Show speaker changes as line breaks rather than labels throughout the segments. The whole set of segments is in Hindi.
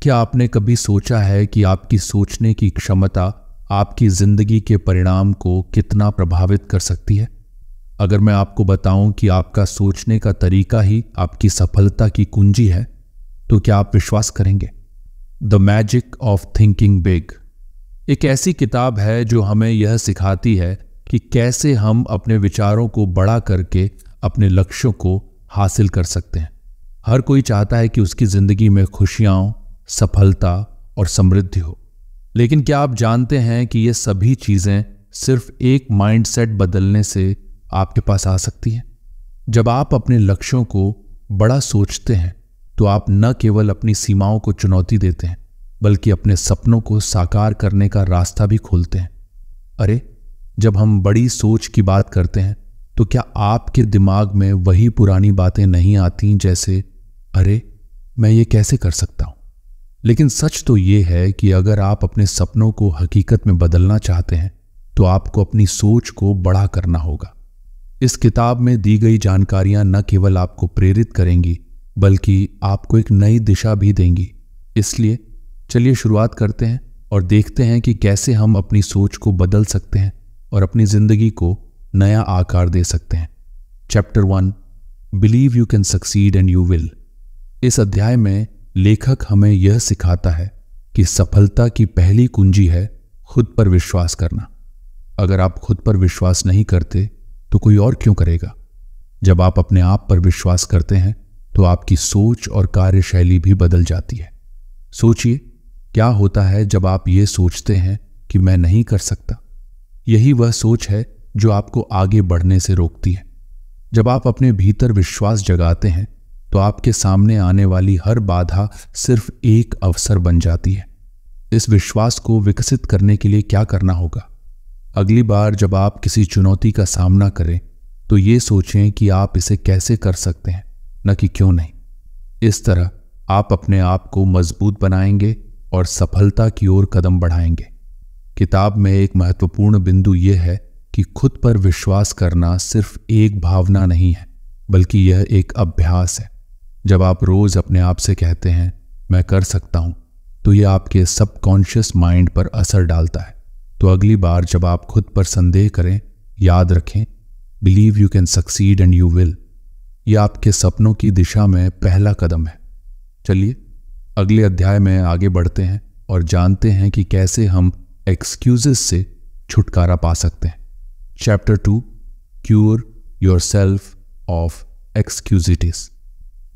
क्या आपने कभी सोचा है कि आपकी सोचने की क्षमता आपकी जिंदगी के परिणाम को कितना प्रभावित कर सकती है? अगर मैं आपको बताऊं कि आपका सोचने का तरीका ही आपकी सफलता की कुंजी है, तो क्या आप विश्वास करेंगे? The magic of thinking big एक ऐसी किताब है जो हमें यह सिखाती है कि कैसे हम अपने विचारों को बड़ा करके अपने लक्ष्यों को हासिल कर सकते हैं। हर कोई चाहता है कि उसकी जिंदगी में खुशियां, सफलता और समृद्धि हो, लेकिन क्या आप जानते हैं कि ये सभी चीजें सिर्फ एक माइंडसेट बदलने से आपके पास आ सकती हैं? जब आप अपने लक्ष्यों को बड़ा सोचते हैं तो आप न केवल अपनी सीमाओं को चुनौती देते हैं, बल्कि अपने सपनों को साकार करने का रास्ता भी खोलते हैं। अरे, जब हम बड़ी सोच की बात करते हैं तो क्या आपके दिमाग में वही पुरानी बातें नहीं आती, जैसे अरे मैं ये कैसे कर सकता हूं? लेकिन सच तो ये है कि अगर आप अपने सपनों को हकीकत में बदलना चाहते हैं तो आपको अपनी सोच को बड़ा करना होगा। इस किताब में दी गई जानकारियां न केवल आपको प्रेरित करेंगी, बल्कि आपको एक नई दिशा भी देंगी। इसलिए चलिए शुरुआत करते हैं और देखते हैं कि कैसे हम अपनी सोच को बदल सकते हैं और अपनी जिंदगी को नया आकार दे सकते हैं। Chapter 1, believe you can succeed and you will. इस अध्याय में लेखक हमें यह सिखाता है कि सफलता की पहली कुंजी है खुद पर विश्वास करना। अगर आप खुद पर विश्वास नहीं करते तो कोई और क्यों करेगा? जब आप अपने आप पर विश्वास करते हैं तो आपकी सोच और कार्यशैली भी बदल जाती है। सोचिए, क्या होता है जब आप ये सोचते हैं कि मैं नहीं कर सकता? यही वह सोच है जो आपको आगे बढ़ने से रोकती है। जब आप अपने भीतर विश्वास जगाते हैं तो आपके सामने आने वाली हर बाधा सिर्फ एक अवसर बन जाती है। इस विश्वास को विकसित करने के लिए क्या करना होगा? अगली बार जब आप किसी चुनौती का सामना करें तो ये सोचें कि आप इसे कैसे कर सकते हैं, न कि क्यों नहीं। इस तरह आप अपने आप को मजबूत बनाएंगे और सफलता की ओर कदम बढ़ाएंगे। किताब में एक महत्वपूर्ण बिंदु यह है कि खुद पर विश्वास करना सिर्फ एक भावना नहीं है, बल्कि यह एक अभ्यास है। जब आप रोज अपने आप से कहते हैं मैं कर सकता हूं, तो यह आपके सबकॉन्शियस माइंड पर असर डालता है। तो अगली बार जब आप खुद पर संदेह करें, याद रखें, believe you can succeed and you will. यह आपके सपनों की दिशा में पहला कदम है। चलिए अगले अध्याय में आगे बढ़ते हैं और जानते हैं कि कैसे हम एक्सक्यूजेस से छुटकारा पा सकते हैं। Chapter 2, cure yourself of anxieties.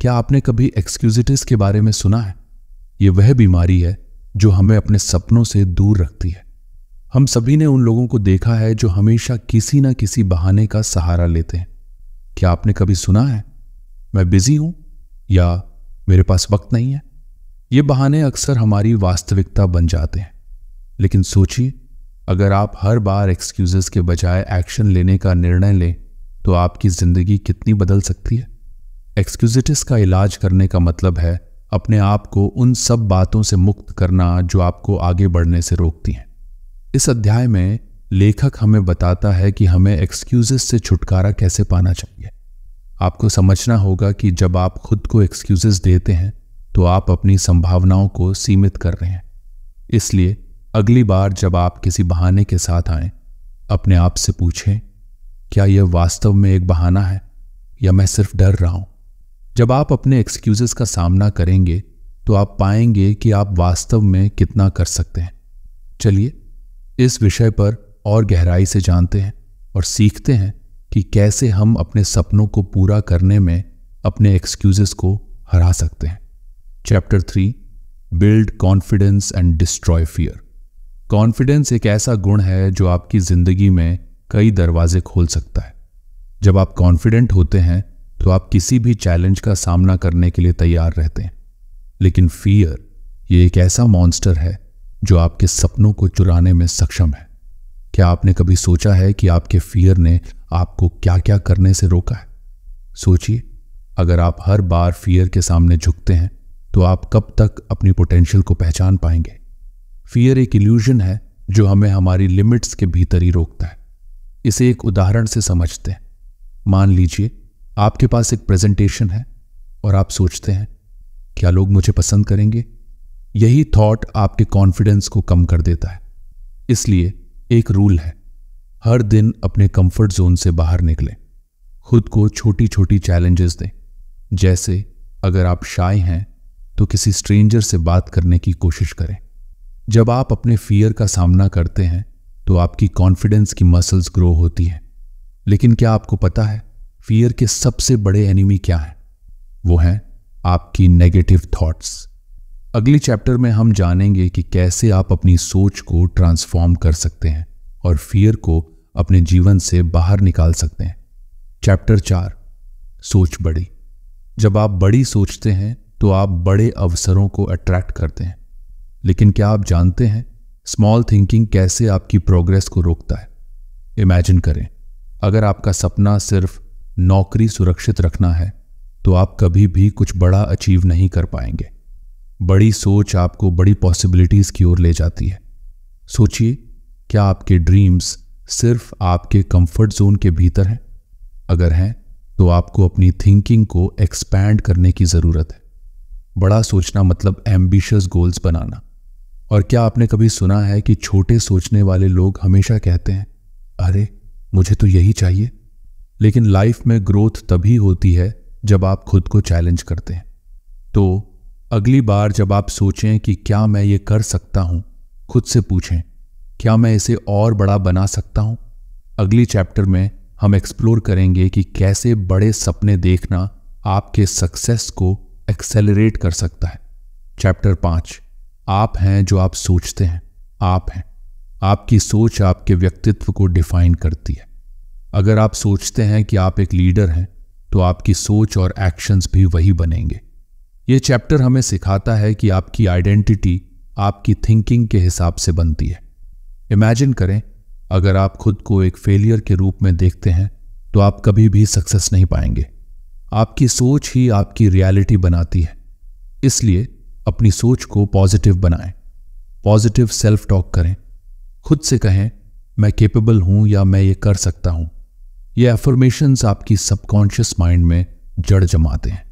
क्या आपने कभी एक्सक्यूजिटीज के बारे में सुना है? यह वह बीमारी है जो हमें अपने सपनों से दूर रखती है। हम सभी ने उन लोगों को देखा है जो हमेशा किसी न किसी बहाने का सहारा लेते हैं। क्या आपने कभी सुना है मैं बिजी हूं या मेरे पास वक्त नहीं है? ये बहाने अक्सर हमारी वास्तविकता बन जाते हैं। लेकिन सोचिए, अगर आप हर बार एक्सक्यूजेस के बजाय एक्शन लेने का निर्णय लें तो आपकी जिंदगी कितनी बदल सकती है। एक्सक्यूजिटिस का इलाज करने का मतलब है अपने आप को उन सब बातों से मुक्त करना जो आपको आगे बढ़ने से रोकती हैं। इस अध्याय में लेखक हमें बताता है कि हमें एक्सक्यूजेस से छुटकारा कैसे पाना चाहिए। आपको समझना होगा कि जब आप खुद को एक्सक्यूजेस देते हैं तो आप अपनी संभावनाओं को सीमित कर रहे हैं। इसलिए अगली बार जब आप किसी बहाने के साथ आएं, अपने आप से पूछें, क्या यह वास्तव में एक बहाना है या मैं सिर्फ डर रहा हूं? जब आप अपने एक्सक्यूजेस का सामना करेंगे तो आप पाएंगे कि आप वास्तव में कितना कर सकते हैं। चलिए इस विषय पर और गहराई से जानते हैं और सीखते हैं कि कैसे हम अपने सपनों को पूरा करने में अपने एक्सक्यूजेस को हरा सकते हैं। Chapter 3, build confidence and destroy fear. Confidence एक ऐसा गुण है जो आपकी जिंदगी में कई दरवाजे खोल सकता है। जब आप कॉन्फिडेंट होते हैं तो आप किसी भी चैलेंज का सामना करने के लिए तैयार रहते हैं। लेकिन फियर ये एक ऐसा मॉन्स्टर है जो आपके सपनों को चुराने में सक्षम है। क्या आपने कभी सोचा है कि आपके फियर ने आपको क्या क्या करने से रोका है? सोचिए, अगर आप हर बार फियर के सामने झुकते हैं तो आप कब तक अपनी पोटेंशियल को पहचान पाएंगे? फियर एक इल्यूजन है जो हमें हमारी लिमिट्स के भीतर ही रोकता है। इसे एक उदाहरण से समझते हैं। मान लीजिए आपके पास एक प्रेजेंटेशन है और आप सोचते हैं, क्या लोग मुझे पसंद करेंगे? यही थॉट आपके कॉन्फिडेंस को कम कर देता है। इसलिए एक रूल है, हर दिन अपने कंफर्ट जोन से बाहर निकलें, खुद को छोटी छोटी चैलेंजेस दें। जैसे अगर आप शाय हैं तो किसी स्ट्रेंजर से बात करने की कोशिश करें। जब आप अपने फियर का सामना करते हैं तो आपकी कॉन्फिडेंस की मसल्स ग्रो होती हैं। लेकिन क्या आपको पता है फियर के सबसे बड़े एनिमी क्या हैं? वो हैं आपकी नेगेटिव थॉट्स। अगली चैप्टर में हम जानेंगे कि कैसे आप अपनी सोच को ट्रांसफॉर्म कर सकते हैं और फियर को अपने जीवन से बाहर निकाल सकते हैं। चैप्टर 4, सोच बड़ी। जब आप बड़ी सोचते हैं तो आप बड़े अवसरों को अट्रैक्ट करते हैं। लेकिन क्या आप जानते हैं स्मॉल थिंकिंग कैसे आपकी प्रोग्रेस को रोकता है? इमेजिन करें, अगर आपका सपना सिर्फ नौकरी सुरक्षित रखना है तो आप कभी भी कुछ बड़ा अचीव नहीं कर पाएंगे। बड़ी सोच आपको बड़ी पॉसिबिलिटीज की ओर ले जाती है। सोचिए, क्या आपके ड्रीम्स सिर्फ आपके कंफर्ट जोन के भीतर हैं? अगर हैं तो आपको अपनी थिंकिंग को एक्सपैंड करने की जरूरत है। बड़ा सोचना मतलब एम्बिशियस गोल्स बनाना। और क्या आपने कभी सुना है कि छोटे सोचने वाले लोग हमेशा कहते हैं, अरे मुझे तो यही चाहिए? लेकिन लाइफ में ग्रोथ तभी होती है जब आप खुद को चैलेंज करते हैं। तो अगली बार जब आप सोचें कि क्या मैं ये कर सकता हूं, खुद से पूछें, क्या मैं इसे और बड़ा बना सकता हूं? अगली चैप्टर में हम एक्सप्लोर करेंगे कि कैसे बड़े सपने देखना आपके सक्सेस को एक्सेलरेट कर सकता है। चैप्टर 5, आप हैं जो आप सोचते हैं। आप हैं। आपकी सोच आपके व्यक्तित्व को डिफाइन करती है। अगर आप सोचते हैं कि आप एक लीडर हैं तो आपकी सोच और एक्शंस भी वही बनेंगे। ये चैप्टर हमें सिखाता है कि आपकी आइडेंटिटी आपकी थिंकिंग के हिसाब से बनती है। इमेजिन करें, अगर आप खुद को एक फेलियर के रूप में देखते हैं तो आप कभी भी सक्सेस नहीं पाएंगे। आपकी सोच ही आपकी रियलिटी बनाती है। इसलिए अपनी सोच को पॉजिटिव बनाएं। पॉजिटिव सेल्फ टॉक करें। खुद से कहें, मैं कैपेबल हूं या मैं ये कर सकता हूं। ये अफर्मेशंस आपकी सबकॉन्शियस माइंड में जड़ जमाते हैं।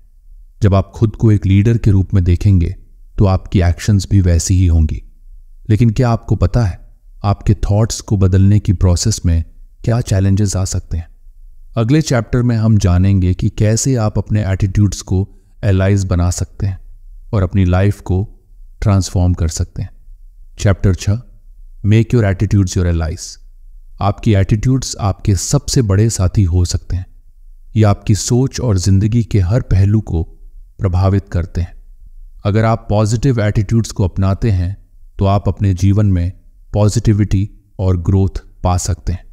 जब आप खुद को एक लीडर के रूप में देखेंगे तो आपकी एक्शंस भी वैसी ही होंगी। लेकिन क्या आपको पता है आपके थॉट्स को बदलने की प्रोसेस में क्या चैलेंजेस आ सकते हैं? अगले चैप्टर में हम जानेंगे कि कैसे आप अपने एटीट्यूड्स को एलाइज बना सकते हैं और अपनी लाइफ को ट्रांसफॉर्म कर सकते हैं। Chapter 6, make your attitudes your allies. आपकी एटीट्यूड्स आपके सबसे बड़े साथी हो सकते हैं। ये आपकी सोच और जिंदगी के हर पहलू को प्रभावित करते हैं। अगर आप पॉजिटिव एटीट्यूड्स को अपनाते हैं तो आप अपने जीवन में पॉजिटिविटी और ग्रोथ पा सकते हैं।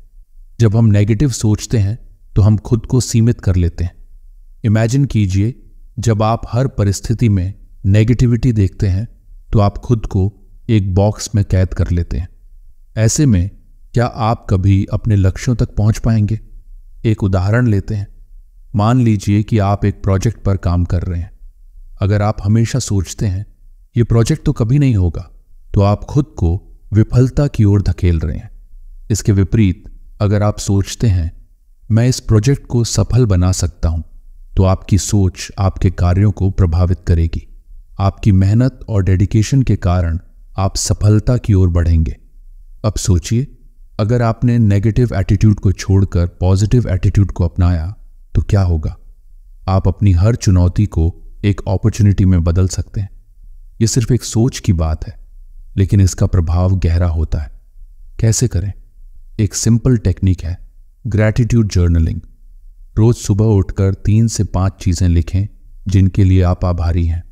जब हम नेगेटिव सोचते हैं तो हम खुद को सीमित कर लेते हैं। इमेजिन कीजिए, जब आप हर परिस्थिति में नेगेटिविटी देखते हैं तो आप खुद को एक बॉक्स में कैद कर लेते हैं। ऐसे में क्या आप कभी अपने लक्ष्यों तक पहुंच पाएंगे? एक उदाहरण लेते हैं। मान लीजिए कि आप एक प्रोजेक्ट पर काम कर रहे हैं। अगर आप हमेशा सोचते हैं ये प्रोजेक्ट तो कभी नहीं होगा, तो आप खुद को विफलता की ओर धकेल रहे हैं। इसके विपरीत अगर आप सोचते हैं मैं इस प्रोजेक्ट को सफल बना सकता हूं, तो आपकी सोच आपके कार्यों को प्रभावित करेगी। आपकी मेहनत और डेडिकेशन के कारण आप सफलता की ओर बढ़ेंगे। अब सोचिए, अगर आपने नेगेटिव एटीट्यूड को छोड़कर पॉजिटिव एटीट्यूड को अपनाया तो क्या होगा? आप अपनी हर चुनौती को एक अपॉर्चुनिटी में बदल सकते हैं। यह सिर्फ एक सोच की बात है, लेकिन इसका प्रभाव गहरा होता है। कैसे करें? एक सिंपल टेक्निक है, ग्रैटिट्यूड जर्नलिंग। रोज सुबह उठकर 3 से 5 चीजें लिखें जिनके लिए आप आभारी हैं।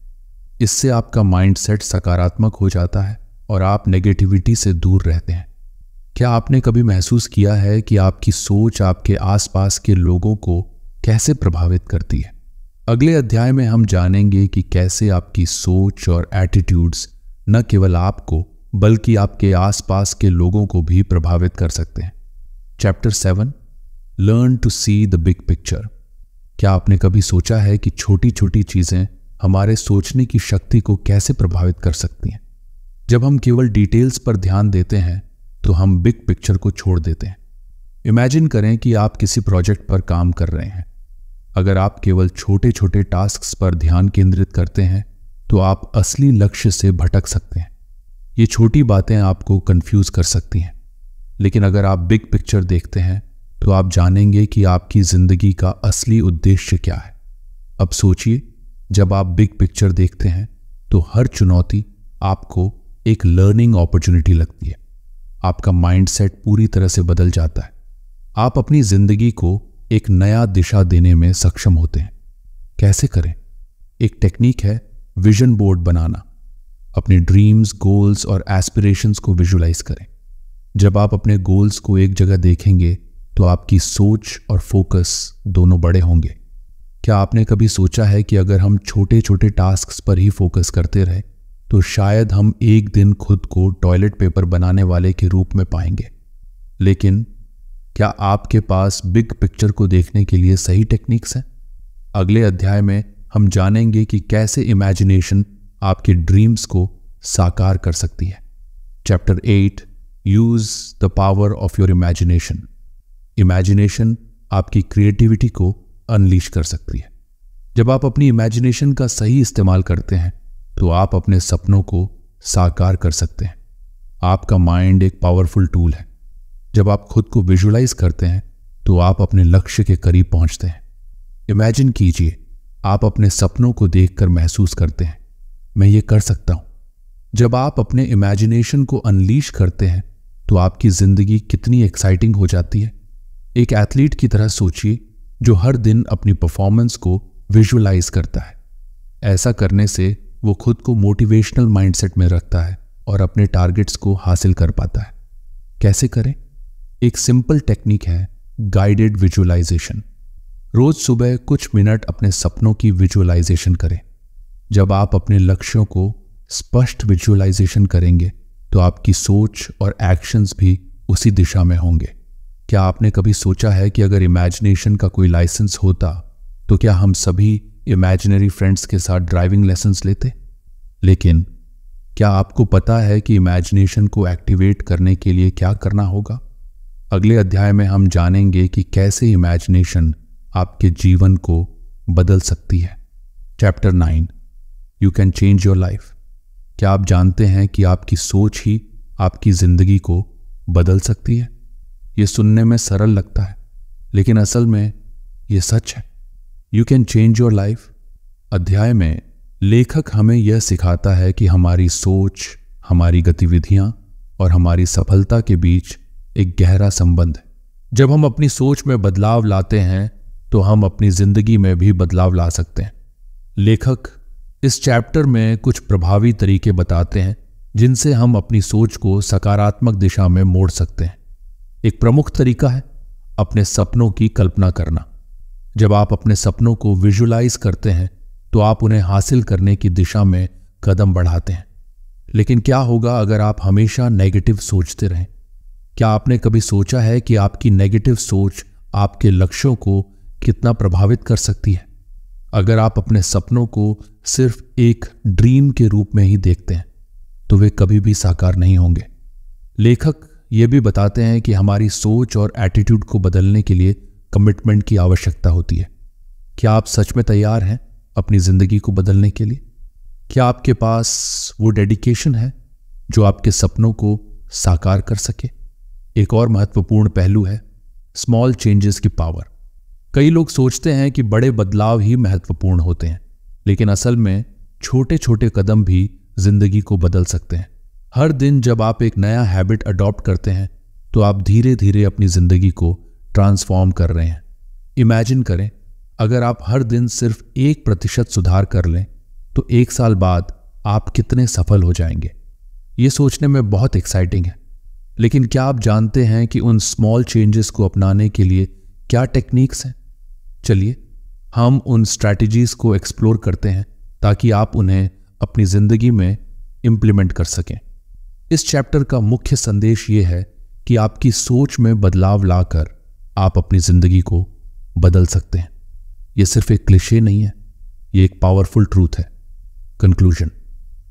इससे आपका माइंडसेट सकारात्मक हो जाता है और आप नेगेटिविटी से दूर रहते हैं। क्या आपने कभी महसूस किया है कि आपकी सोच आपके आसपास के लोगों को कैसे प्रभावित करती है? अगले अध्याय में हम जानेंगे कि कैसे आपकी सोच और एटीट्यूड्स न केवल आपको बल्कि आपके आसपास के लोगों को भी प्रभावित कर सकते हैं। Chapter 7, learn to see the big picture. क्या आपने कभी सोचा है कि छोटी छोटी चीजें हमारे सोचने की शक्ति को कैसे प्रभावित कर सकती हैं? जब हम केवल डिटेल्स पर ध्यान देते हैं तो हम बिग पिक्चर को छोड़ देते हैं। इमेजिन करें कि आप किसी प्रोजेक्ट पर काम कर रहे हैं। अगर आप केवल छोटे छोटे टास्क्स पर ध्यान केंद्रित करते हैं तो आप असली लक्ष्य से भटक सकते हैं। ये छोटी बातें आपको कंफ्यूज कर सकती हैं, लेकिन अगर आप बिग पिक्चर देखते हैं तो आप जानेंगे कि आपकी जिंदगी का असली उद्देश्य क्या है। अब सोचिए, जब आप बिग पिक्चर देखते हैं तो हर चुनौती आपको एक लर्निंग अपॉर्चुनिटी लगती है। आपका माइंडसेट पूरी तरह से बदल जाता है। आप अपनी जिंदगी को एक नया दिशा देने में सक्षम होते हैं। कैसे करें? एक टेक्निक है विजन बोर्ड बनाना। अपने ड्रीम्स, गोल्स और एस्पिरेशंस को विजुलाइज करें। जब आप अपने गोल्स को एक जगह देखेंगे तो आपकी सोच और फोकस दोनों बड़े होंगे। क्या आपने कभी सोचा है कि अगर हम छोटे छोटे टास्क्स पर ही फोकस करते रहे तो शायद हम एक दिन खुद को टॉयलेट पेपर बनाने वाले के रूप में पाएंगे? लेकिन क्या आपके पास बिग पिक्चर को देखने के लिए सही टेक्निक्स हैं? अगले अध्याय में हम जानेंगे कि कैसे इमेजिनेशन आपके ड्रीम्स को साकार कर सकती है। Chapter 8, use the power of your imagination. Imagination आपकी क्रिएटिविटी को अनलीश कर सकती है। जब आप अपनी इमेजिनेशन का सही इस्तेमाल करते हैं तो आप अपने सपनों को साकार कर सकते हैं। आपका माइंड एक पावरफुल टूल है। जब आप खुद को विजुलाइज करते हैं तो आप अपने लक्ष्य के करीब पहुंचते हैं। इमेजिन कीजिए, आप अपने सपनों को देखकर महसूस करते हैं, मैं ये कर सकता हूं। जब आप अपने इमेजिनेशन को अनलीश करते हैं तो आपकी जिंदगी कितनी एक्साइटिंग हो जाती है। एक एथलीट की तरह सोचिए जो हर दिन अपनी परफॉर्मेंस को विजुलाइज करता है। ऐसा करने से वो खुद को मोटिवेशनल माइंडसेट में रखता है और अपने टारगेट्स को हासिल कर पाता है। कैसे करें? एक सिंपल टेक्निक है गाइडेड विजुअलाइजेशन। रोज सुबह कुछ मिनट अपने सपनों की विजुअलाइजेशन करें। जब आप अपने लक्ष्यों को स्पष्ट विजुअलाइजेशन करेंगे तो आपकी सोच और एक्शंस भी उसी दिशा में होंगे। क्या आपने कभी सोचा है कि अगर इमेजिनेशन का कोई लाइसेंस होता तो क्या हम सभी इमेजिनरी फ्रेंड्स के साथ ड्राइविंग लेसन्स लेते? लेकिन क्या आपको पता है कि इमेजिनेशन को एक्टिवेट करने के लिए क्या करना होगा? अगले अध्याय में हम जानेंगे कि कैसे इमेजिनेशन आपके जीवन को बदल सकती है। Chapter 9, you can change your life. क्या आप जानते हैं कि आपकी सोच ही आपकी जिंदगी को बदल सकती है? ये सुनने में सरल लगता है, लेकिन असल में ये सच है। You can change your life अध्याय में लेखक हमें यह सिखाता है कि हमारी सोच, हमारी गतिविधियां और हमारी सफलता के बीच एक गहरा संबंध है। जब हम अपनी सोच में बदलाव लाते हैं तो हम अपनी जिंदगी में भी बदलाव ला सकते हैं। लेखक इस चैप्टर में कुछ प्रभावी तरीके बताते हैं जिनसे हम अपनी सोच को सकारात्मक दिशा में मोड़ सकते हैं। एक प्रमुख तरीका है अपने सपनों की कल्पना करना। जब आप अपने सपनों को विजुलाइज करते हैं तो आप उन्हें हासिल करने की दिशा में कदम बढ़ाते हैं। लेकिन क्या होगा अगर आप हमेशा नेगेटिव सोचते रहें? क्या आपने कभी सोचा है कि आपकी नेगेटिव सोच आपके लक्ष्यों को कितना प्रभावित कर सकती है? अगर आप अपने सपनों को सिर्फ एक ड्रीम के रूप में ही देखते हैं तो वे कभी भी साकार नहीं होंगे। लेखक ये भी बताते हैं कि हमारी सोच और एटीट्यूड को बदलने के लिए कमिटमेंट की आवश्यकता होती है। क्या आप सच में तैयार हैं अपनी जिंदगी को बदलने के लिए? क्या आपके पास वो डेडिकेशन है जो आपके सपनों को साकार कर सके? एक और महत्वपूर्ण पहलू है स्मॉल चेंजेस की पावर। कई लोग सोचते हैं कि बड़े बदलाव ही महत्वपूर्ण होते हैं, लेकिन असल में छोटे छोटे कदम भी जिंदगी को बदल सकते हैं। हर दिन जब आप एक नया हैबिट अडॉप्ट करते हैं तो आप धीरे धीरे अपनी जिंदगी को ट्रांसफॉर्म कर रहे हैं। इमेजिन करें, अगर आप हर दिन सिर्फ 1% सुधार कर लें तो 1 साल बाद आप कितने सफल हो जाएंगे। ये सोचने में बहुत एक्साइटिंग है, लेकिन क्या आप जानते हैं कि उन स्मॉल चेंजेस को अपनाने के लिए क्या टेक्निक्स हैं? चलिए हम उन स्ट्रैटेजीज को एक्सप्लोर करते हैं ताकि आप उन्हें अपनी जिंदगी में इंप्लीमेंट कर सकें। इस चैप्टर का मुख्य संदेश ये है कि आपकी सोच में बदलाव लाकर आप अपनी जिंदगी को बदल सकते हैं। यह सिर्फ एक क्लिशे नहीं है, ये एक पावरफुल ट्रूथ है। कंक्लूजन।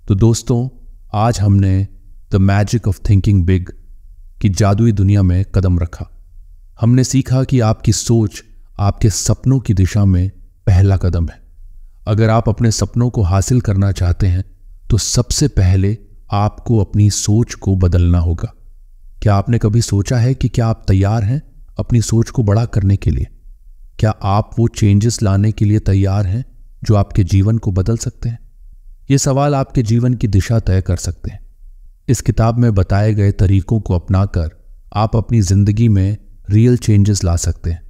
तो दोस्तों, आज हमने the magic of thinking big की जादुई दुनिया में कदम रखा। हमने सीखा कि आपकी सोच आपके सपनों की दिशा में पहला कदम है। अगर आप अपने सपनों को हासिल करना चाहते हैं तो सबसे पहले आपको अपनी सोच को बदलना होगा। क्या आपने कभी सोचा है कि क्या आप तैयार हैं अपनी सोच को बड़ा करने के लिए? क्या आप वो चेंजेस लाने के लिए तैयार हैं जो आपके जीवन को बदल सकते हैं? ये सवाल आपके जीवन की दिशा तय कर सकते हैं। इस किताब में बताए गए तरीकों को अपनाकर आप अपनी जिंदगी में रियल चेंजेस ला सकते हैं।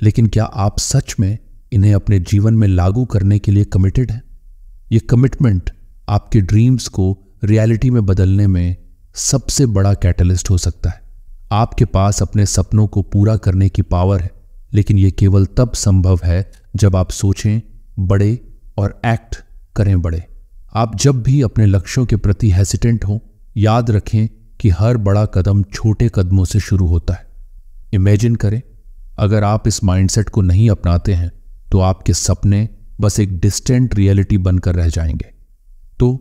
लेकिन क्या आप सच में इन्हें अपने जीवन में लागू करने के लिए कमिटेड हैं? ये कमिटमेंट आपके ड्रीम्स को रियलिटी में बदलने में सबसे बड़ा कैटलिस्ट हो सकता है। आपके पास अपने सपनों को पूरा करने की पावर है, लेकिन यह केवल तब संभव है जब आप सोचें बड़े और एक्ट करें बड़े। आप जब भी अपने लक्ष्यों के प्रति हेसिटेंट हों, याद रखें कि हर बड़ा कदम छोटे कदमों से शुरू होता है। इमेजिन करें, अगर आप इस माइंडसेट को नहीं अपनाते हैं तो आपके सपने बस एक डिस्टेंट रियलिटी बनकर रह जाएंगे। तो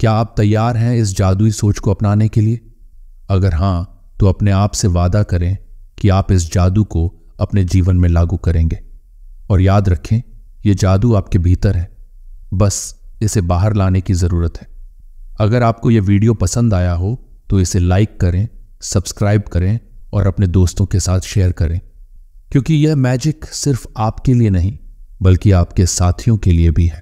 क्या आप तैयार हैं इस जादुई सोच को अपनाने के लिए? अगर हां, तो अपने आप से वादा करें कि आप इस जादू को अपने जीवन में लागू करेंगे। और याद रखें, यह जादू आपके भीतर है, बस इसे बाहर लाने की जरूरत है। अगर आपको यह वीडियो पसंद आया हो तो इसे लाइक करें, सब्सक्राइब करें और अपने दोस्तों के साथ शेयर करें, क्योंकि यह मैजिक सिर्फ आपके लिए नहीं बल्कि आपके साथियों के लिए भी है।